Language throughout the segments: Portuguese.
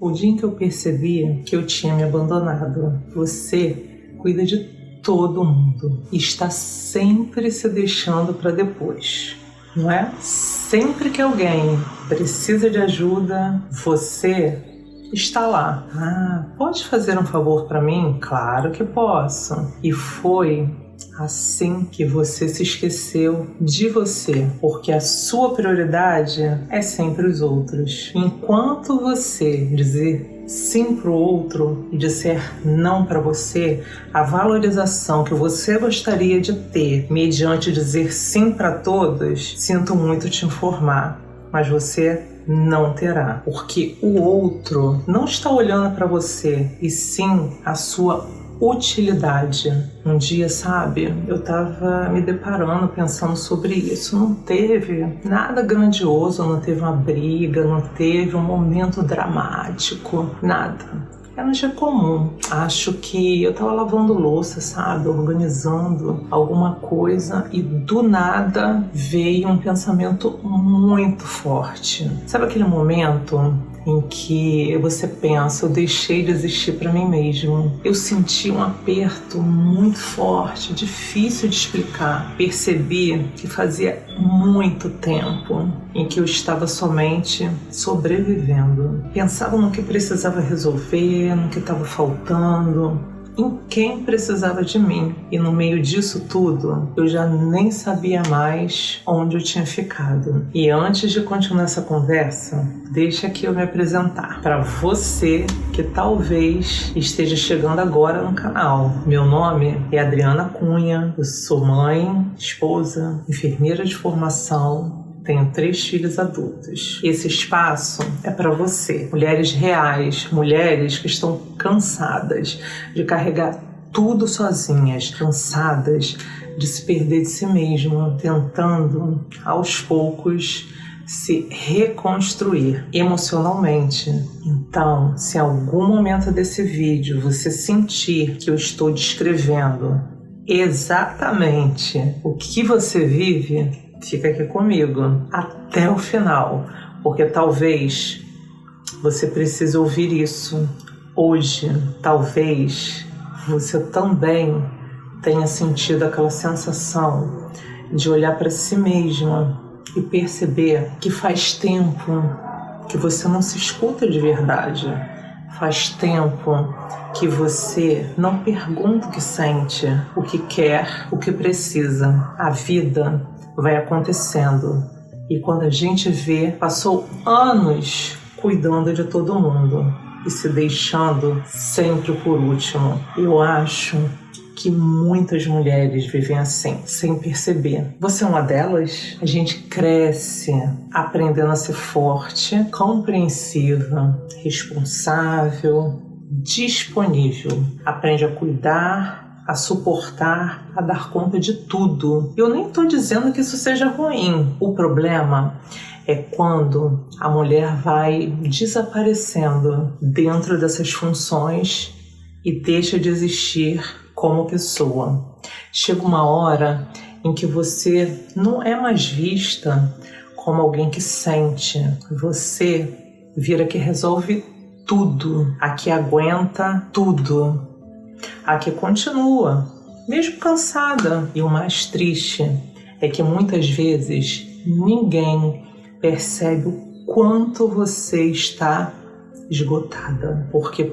O dia em que eu percebi que eu tinha me abandonado, você cuida de todo mundo e está sempre se deixando para depois, não é? Sempre que alguém precisa de ajuda, você está lá. Pode fazer um favor para mim? Claro que posso. E foi assim que você se esqueceu de você, porque a sua prioridade é sempre os outros. Enquanto você dizer sim para o outro e disser não para você, a valorização que você gostaria de ter mediante dizer sim para todos, sinto muito te informar, mas você não terá, porque o outro não está olhando para você, e sim a sua utilidade. Um dia, sabe, eu tava me deparando, pensando sobre isso. Não teve nada grandioso, não teve uma briga, não teve um momento dramático, nada. Era um dia comum. Acho que eu tava lavando louça, sabe, organizando alguma coisa, e do nada veio um pensamento muito forte. Sabe aquele momento em que você pensa, eu deixei de existir para mim mesmo. Eu senti um aperto muito forte, difícil de explicar. Percebi que fazia muito tempo em que eu estava somente sobrevivendo. Pensava no que precisava resolver, no que estava faltando, em quem precisava de mim. E no meio disso tudo, eu já nem sabia mais onde eu tinha ficado. E antes de continuar essa conversa, deixa que eu me apresentar para você que talvez esteja chegando agora no canal. Meu nome é Adriana Cunha, eu sou mãe, esposa, enfermeira de formação. Tenho 3 filhos adultos. Esse espaço é para você, mulheres reais, mulheres que estão cansadas de carregar tudo sozinhas, cansadas de se perder de si mesma, tentando aos poucos se reconstruir emocionalmente. Então, se em algum momento desse vídeo você sentir que eu estou descrevendo exatamente o que você vive, fica aqui comigo até o final, porque talvez você precise ouvir isso hoje. Talvez você também tenha sentido aquela sensação de olhar para si mesma e perceber que faz tempo que você não se escuta de verdade. Faz tempo que você não pergunta o que sente, o que quer, o que precisa. A vida vai acontecendo, e quando a gente vê, passou anos cuidando de todo mundo e se deixando sempre por último. Eu acho que muitas mulheres vivem assim, sem perceber. Você é uma delas? A gente cresce aprendendo a ser forte, compreensiva, responsável, disponível. Aprende a cuidar, a suportar, a dar conta de tudo. Eu nem estou dizendo que isso seja ruim. O problema é quando a mulher vai desaparecendo dentro dessas funções e deixa de existir como pessoa. Chega uma hora em que você não é mais vista como alguém que sente. Você vira que resolve tudo, a que aguenta tudo, a que continua, mesmo cansada. E o mais triste é que muitas vezes ninguém percebe o quanto você está esgotada, porque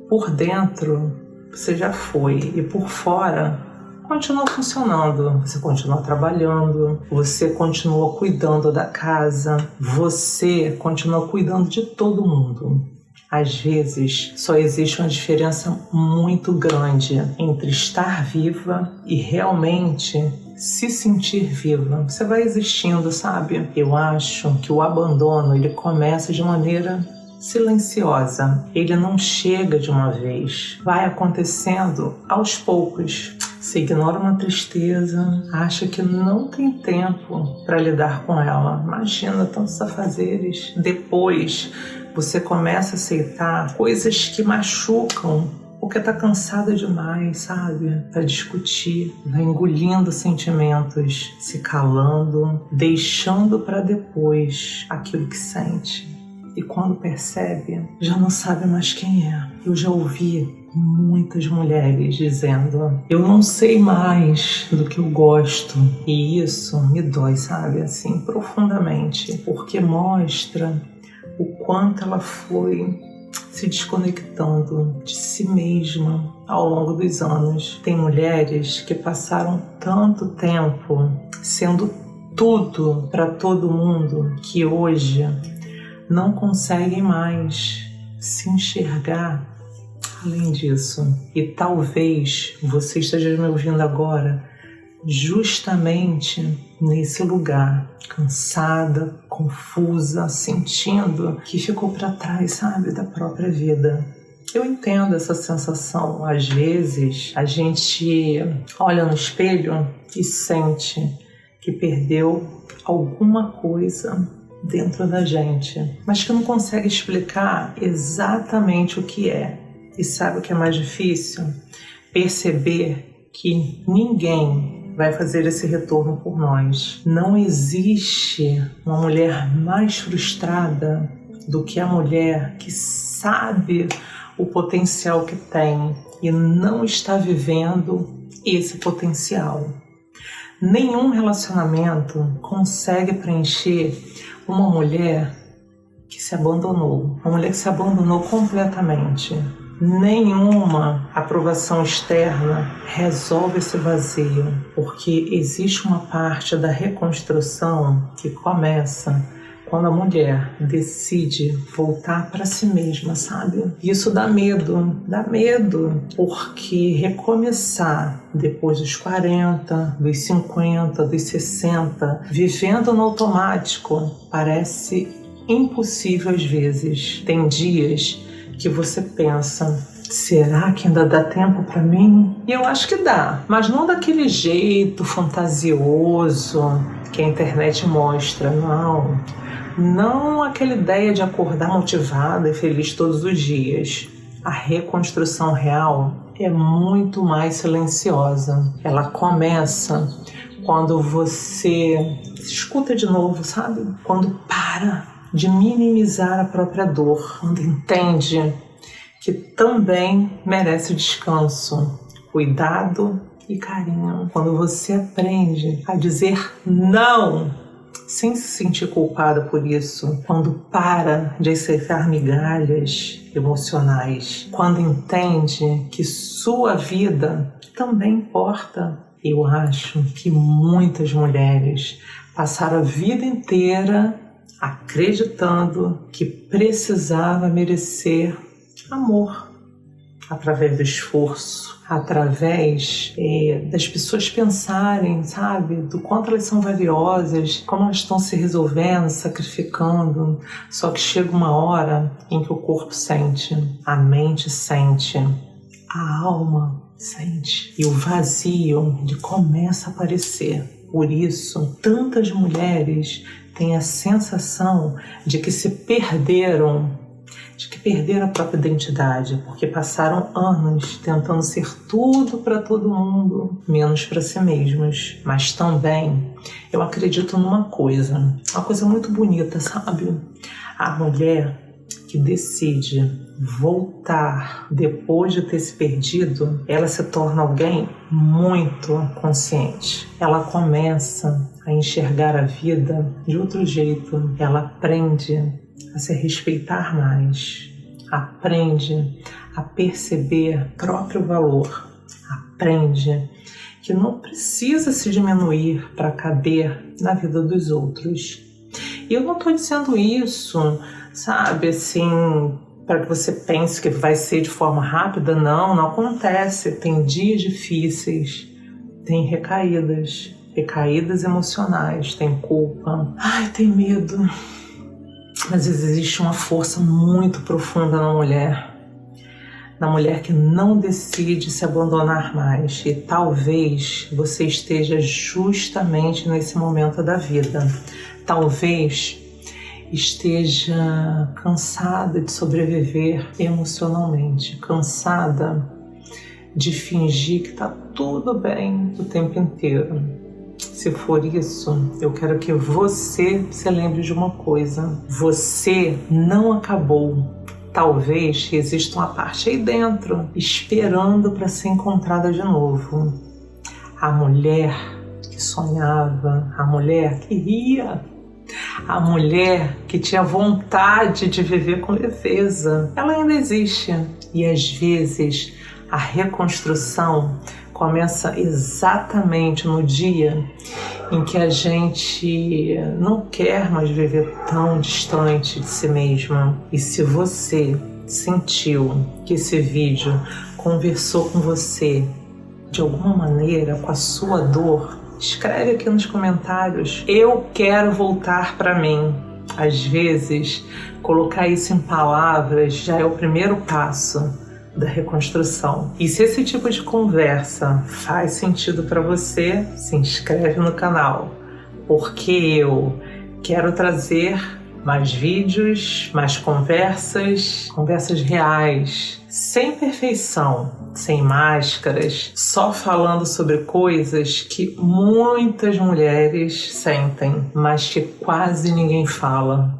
por dentro você já foi e por fora continua funcionando. Você continua trabalhando, você continua cuidando da casa, você continua cuidando de todo mundo. Às vezes, só existe uma diferença muito grande entre estar viva e realmente se sentir viva. Você vai existindo, sabe? Eu acho que o abandono, ele começa de maneira silenciosa. Ele não chega de uma vez. Vai acontecendo aos poucos. Você ignora uma tristeza, acha que não tem tempo para lidar com ela. Imagina tantos afazeres. Depois, você começa a aceitar coisas que machucam, porque tá cansada demais, sabe? Pra discutir, vai engolindo sentimentos, se calando, deixando para depois aquilo que sente. e quando percebe, já não sabe mais quem é. Eu já ouvi muitas mulheres dizendo: eu não sei mais do que eu gosto. E isso me dói, sabe, assim, profundamente, porque mostra o quanto ela foi se desconectando de si mesma ao longo dos anos. Tem mulheres que passaram tanto tempo sendo tudo para todo mundo que hoje não conseguem mais se enxergar além disso. E talvez você esteja me ouvindo agora justamente nesse lugar, cansada, confusa, sentindo que ficou para trás, sabe, da própria vida. Eu entendo essa sensação. Às vezes a gente olha no espelho e sente que perdeu alguma coisa dentro da gente, mas que não consegue explicar exatamente o que é. E sabe o que é mais difícil? Perceber que ninguém vai fazer esse retorno por nós. Não existe uma mulher mais frustrada do que a mulher que sabe o potencial que tem e não está vivendo esse potencial. Nenhum relacionamento consegue preencher uma mulher que se abandonou, uma mulher que se abandonou completamente. Nenhuma aprovação externa resolve esse vazio, porque existe uma parte da reconstrução que começa quando a mulher decide voltar para si mesma, sabe? Isso dá medo, porque recomeçar depois dos 40, dos 50, dos 60, vivendo no automático, parece impossível às vezes. Tem dias que você pensa: será que ainda dá tempo para mim? E eu acho que dá, mas não daquele jeito fantasioso que a internet mostra, não aquela ideia de acordar motivada e feliz todos os dias. A reconstrução real é muito mais silenciosa. Ela começa quando você se escuta de novo, sabe? Quando para de minimizar a própria dor, quando entende que também merece descanso, cuidado e carinho. Quando você aprende a dizer não sem se sentir culpada por isso, quando para de aceitar migalhas emocionais, quando entende que sua vida também importa. Eu acho que muitas mulheres passaram a vida inteira acreditando que precisava merecer amor através do esforço, através das pessoas pensarem, sabe, do quanto elas são valiosas, como elas estão se resolvendo, sacrificando. Só que chega uma hora em que o corpo sente, a mente sente, a alma sente, e o vazio começa a aparecer. Por isso, tantas mulheres têm a sensação de que se perderam, de que perderam a própria identidade, porque passaram anos tentando ser tudo para todo mundo, menos para si mesmos. Mas também eu acredito numa coisa, uma coisa muito bonita, sabe? A mulher que decide voltar depois de ter se perdido, ela se torna alguém muito consciente. Ela começa a enxergar a vida de outro jeito. Ela aprende a se respeitar mais, aprende a perceber próprio valor, aprende que não precisa se diminuir para caber na vida dos outros. E eu não estou dizendo isso, sabe, assim, para que você pense que vai ser de forma rápida. Não acontece. Tem dias difíceis, tem recaídas emocionais, tem culpa, tem medo. Mas existe uma força muito profunda na mulher que não decide se abandonar mais. E talvez você esteja justamente nesse momento da vida. Talvez esteja cansada de sobreviver emocionalmente, cansada de fingir que está tudo bem o tempo inteiro. Se for isso, eu quero que você se lembre de uma coisa. Você não acabou. Talvez exista uma parte aí dentro, esperando para ser encontrada de novo. A mulher que sonhava, a mulher que ria, a mulher que tinha vontade de viver com leveza. Ela ainda existe. E às vezes a reconstrução começa exatamente no dia em que a gente não quer mais viver tão distante de si mesma. E se você sentiu que esse vídeo conversou com você de alguma maneira, com a sua dor, escreve aqui nos comentários: eu quero voltar para mim. Às vezes, colocar isso em palavras já é o primeiro passo da reconstrução. E se esse tipo de conversa faz sentido para você, se inscreve no canal, porque eu quero trazer mais vídeos, mais conversas reais, sem perfeição, sem máscaras, só falando sobre coisas que muitas mulheres sentem, mas que quase ninguém fala.